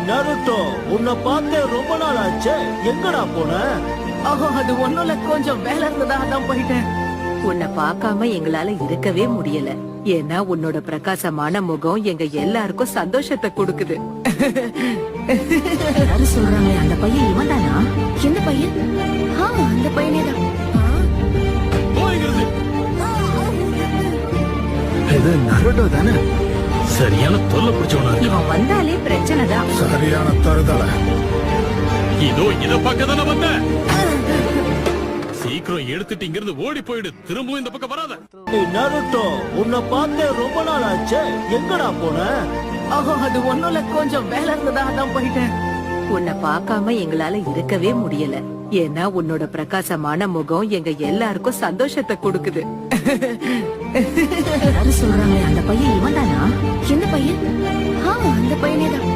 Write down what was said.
Naruto, உன்னை பார்த்தே ரொம்ப நாள் ஆச்சு. எங்கடா போன? அது ஒண்ணும் இல்ல, கொஞ்சம் வேலை இருந்ததா அதான் போயிட்டேன். உன்னை பார்க்காம எங்களால இருக்கவே முடியல. ஏன்னா உன்னோட பிரகாசமான முகம் எங்க எல்லாருக்கும் சந்தோஷத்தை கொடுக்குது. எல்லாரும் சொல்றாங்க அந்த பையன் இவன் தானா? என்ன பையன்? அந்த பையனே தான். போய்கிறது. இது நருட்டோ தானே? சரியான தொல்லை பிடிச்சவனா இருக்கு. இவன் வந்தாலே பிரச்சனை தான். சரியான தருதல. இதோ இத பக்கத்தான வந்த. சீக்கிரம் எடுத்துட்டு இங்க இருந்து ஓடி போயிடு. திரும்பவும் இந்த பக்கம் வராத. நருட்டோ, உன்னை பார்த்தே ரொம்ப நாள் ஆச்சு. எங்கடா போன? அது ஒண்ணும் இல்ல, கொஞ்சம் வேலை இருந்ததா அதான் போயிட்டேன். உன்னை பார்க்காம எங்களால இருக்கவே முடியல. ஏன்னா உன்னோட பிரகாசமான முகம் எங்க எல்லாருக்கும் சந்தோஷத்தை கொடுக்குது. எல்லாரும் சொல்றாங்க அந்த பையன் இவன் தானா? என்ன பையன்? அந்த பையனே தான்.